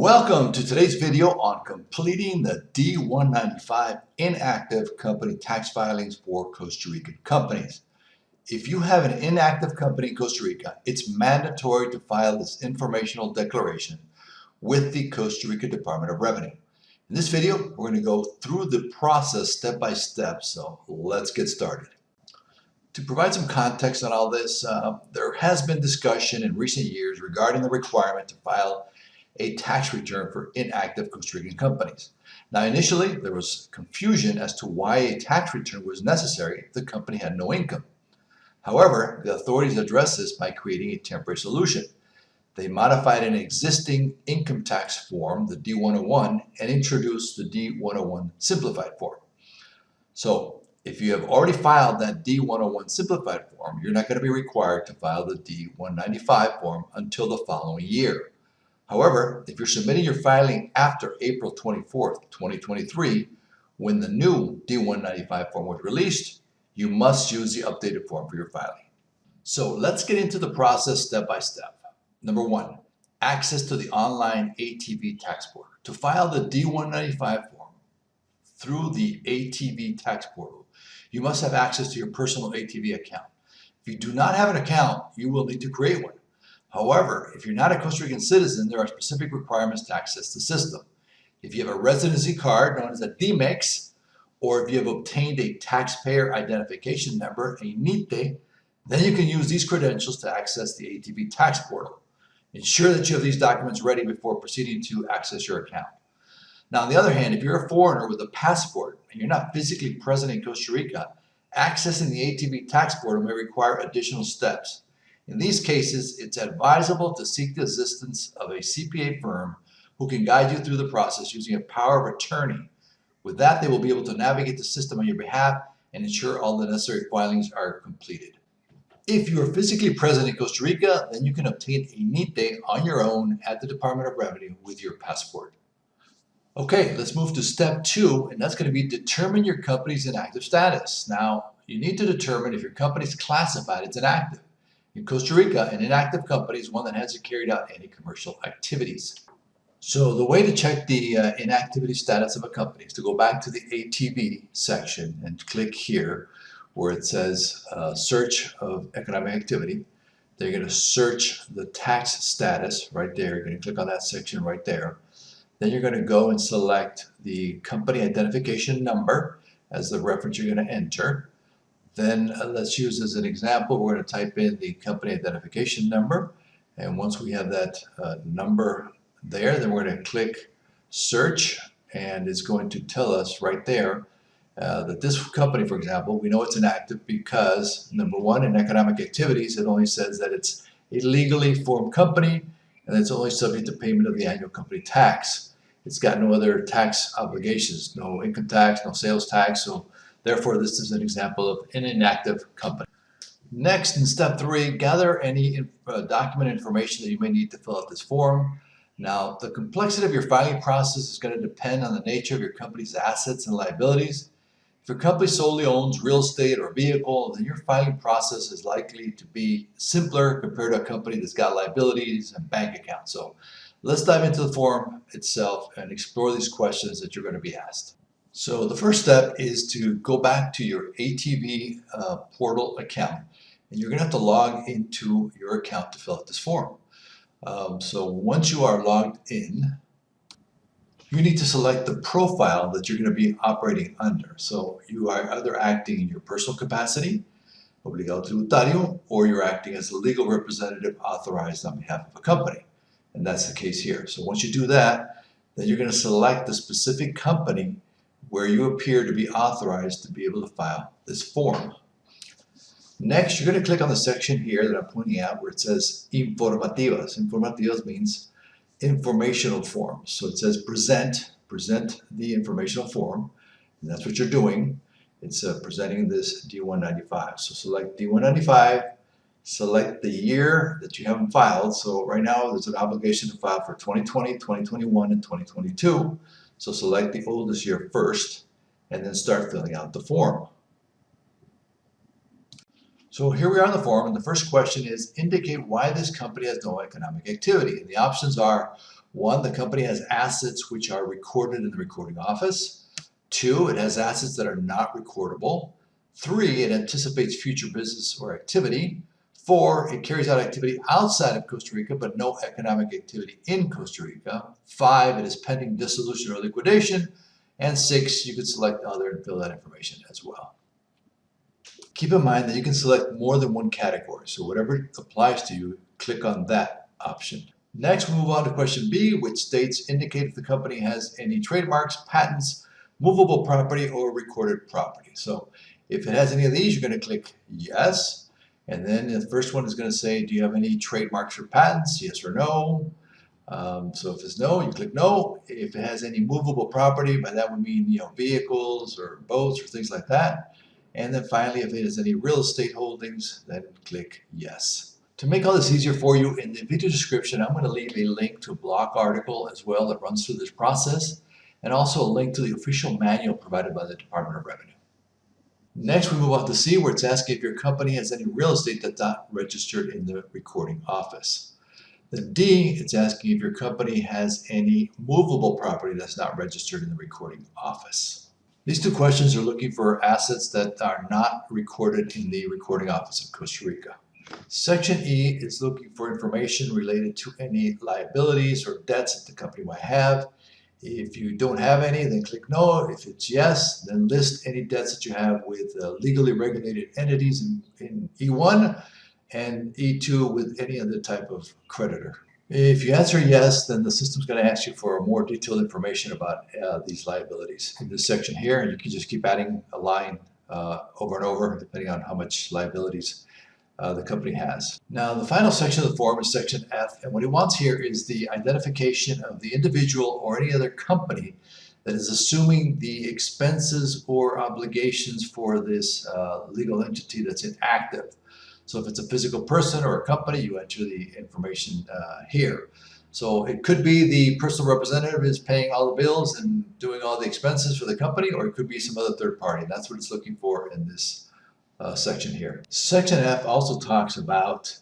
Welcome to today's video on completing the D-195 inactive company tax filings for Costa Rican companies. If you have an inactive company in Costa Rica, it's mandatory to file this informational declaration with the Costa Rica Department of Revenue. In this video, we're going to go through the process step by step, so let's get started. To provide some context on all this, there has been discussion in recent years regarding the requirement to file a tax return for inactive Costa Rican companies. Now, initially, there was confusion as to why a tax return was necessary if the company had no income. However, the authorities addressed this by creating a temporary solution. They modified an existing income tax form, the D-101, and introduced the D-101 simplified form. So, if you have already filed that D-101 simplified form, you're not going to be required to file the D-195 form until the following year. However, if you're submitting your filing after April 24th, 2023, when the new D-195 form was released, you must use the updated form for your filing. So let's get into the process step by step. Number one, access to the online ATV tax portal. To file the D-195 form through the ATV tax portal, you must have access to your personal ATV account. If you do not have an account, you will need to create one. However, if you're not a Costa Rican citizen, there are specific requirements to access the system. If you have a residency card known as a DMEX, or if you have obtained a taxpayer identification number, a NITE, then you can use these credentials to access the ATV tax portal. Ensure that you have these documents ready before proceeding to access your account. Now, on the other hand, if you're a foreigner with a passport and you're not physically present in Costa Rica, accessing the ATV tax portal may require additional steps. In these cases, it's advisable to seek the assistance of a CPA firm who can guide you through the process using a power of attorney. With that, they will be able to navigate the system on your behalf and ensure all the necessary filings are completed. If you are physically present in Costa Rica, then you can obtain a NITE on your own at the Department of Revenue with your passport. Okay, let's move to step two, and that's going to be determine your company's inactive status. Now, you need to determine if your company is classified as inactive. In Costa Rica, an inactive company is one that hasn't carried out any commercial activities. So the way to check the inactivity status of a company is to go back to the ATV section and click here where it says search of economic activity. Then you're going to search the tax status right there. You're going to click on that section right there. Then you're going to go and select the company identification number as the reference you're going to enter. Then let's use as an example, we're going to type in the company identification number. And once we have that number there, then we're going to click search, and it's going to tell us right there that this company, for example, we know it's inactive because, number one, in economic activities, it only says that it's a legally formed company and it's only subject to payment of the annual company tax. It's got no other tax obligations, no income tax, no sales tax, so therefore, this is an example of an inactive company. Next, in step three, gather any document information that you may need to fill out this form. Now, the complexity of your filing process is going to depend on the nature of your company's assets and liabilities. If your company solely owns real estate or a vehicle, then your filing process is likely to be simpler compared to a company that's got liabilities and bank accounts. So let's dive into the form itself and explore these questions that you're going to be asked. So the first step is to go back to your ATV portal account, and you're going to have to log into your account to fill out this form. So once you are logged in, you need to select the profile that you're going to be operating under. So you are either acting in your personal capacity, obligado tributario, or you're acting as a legal representative authorized on behalf of a company. And that's the case here. So once you do that, then you're going to select the specific company where you appear to be authorized to be able to file this form. Next, you're going to click on the section here that I'm pointing out where it says informativas. Informativas means informational forms. So it says present the informational form, and that's what you're doing. It's presenting this D-195. So select D-195, select the year that you haven't filed. So right now there's an obligation to file for 2020, 2021, and 2022. So select the oldest year first, and then start filling out the form. So here we are on the form, and the first question is, indicate why this company has no economic activity. And the options are One, the company has assets which are recorded in the recording office. Two, it has assets that are not recordable. Three, it anticipates future business or activity. Four, it carries out activity outside of Costa Rica, but no economic activity in Costa Rica. Five, it is pending dissolution or liquidation. And six, you could select other and fill that information as well. Keep in mind that you can select more than one category, so whatever applies to you, click on that option. Next, we move on to question B, which states indicate if the company has any trademarks, patents, movable property, or recorded property. So if it has any of these, you're going to click yes. And then the first one is going to say, do you have any trademarks or patents? Yes or no. So if it's no, you click no. If it has any movable property, by that would mean vehicles or boats or things like that. And then finally, if it has any real estate holdings, then click yes. To make all this easier for you, in the video description, I'm going to leave a link to a blog article as well that runs through this process, and also a link to the official manual provided by the Department of Revenue. Next, we move on to C, where it's asking if your company has any real estate that's not registered in the recording office. Then D, it's asking if your company has any movable property that's not registered in the recording office. These two questions are looking for assets that are not recorded in the recording office of Costa Rica. Section E is looking for information related to any liabilities or debts that the company might have. If you don't have any, then click no. If it's yes, then list any debts that you have with legally regulated entities in E1 and E2 with any other type of creditor. If you answer yes, then the system's going to ask you for more detailed information about these liabilities in this section here, and you can just keep adding a line over and over depending on how much liabilities the company has. Now, the final section of the form is section F, and what it wants here is the identification of the individual or any other company that is assuming the expenses or obligations for this legal entity that's inactive. So if it's a physical person or a company, you enter the information here. So it could be the personal representative is paying all the bills and doing all the expenses for the company, or it could be some other third party. That's what it's looking for in this section here. Section F also talks about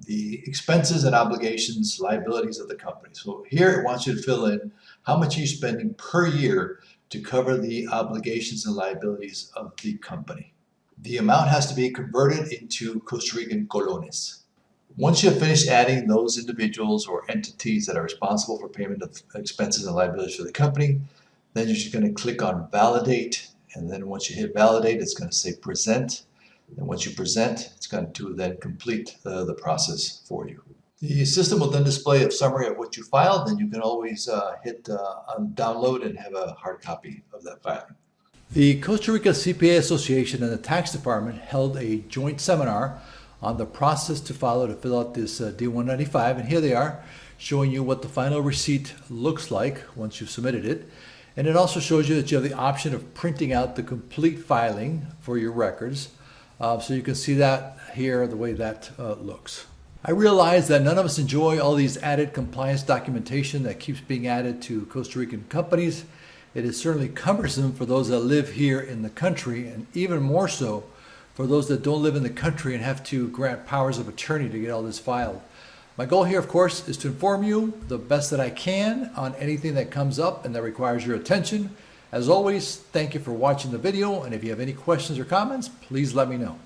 the expenses and obligations, liabilities of the company. So here it wants you to fill in how much you're spending per year to cover the obligations and liabilities of the company. The amount has to be converted into Costa Rican colones. Once you have finished adding those individuals or entities that are responsible for payment of expenses and liabilities for the company, then you're just going to click on validate. And then once you hit validate, it's going to say present. And once you present, it's going to then complete the process for you. The system will then display a summary of what you filed, and you can always hit download and have a hard copy of that filing. The Costa Rica CPA Association and the Tax Department held a joint seminar on the process to follow to fill out this D-195, and here they are showing you what the final receipt looks like once you've submitted it. And it also shows you that you have the option of printing out the complete filing for your records. So you can see that here, the way that looks. I realize that none of us enjoy all these added compliance documentation that keeps being added to Costa Rican companies. It is certainly cumbersome for those that live here in the country, and even more so for those that don't live in the country and have to grant powers of attorney to get all this filed. My goal here, of course, is to inform you the best that I can on anything that comes up and that requires your attention. As always, thank you for watching the video, and if you have any questions or comments, please let me know.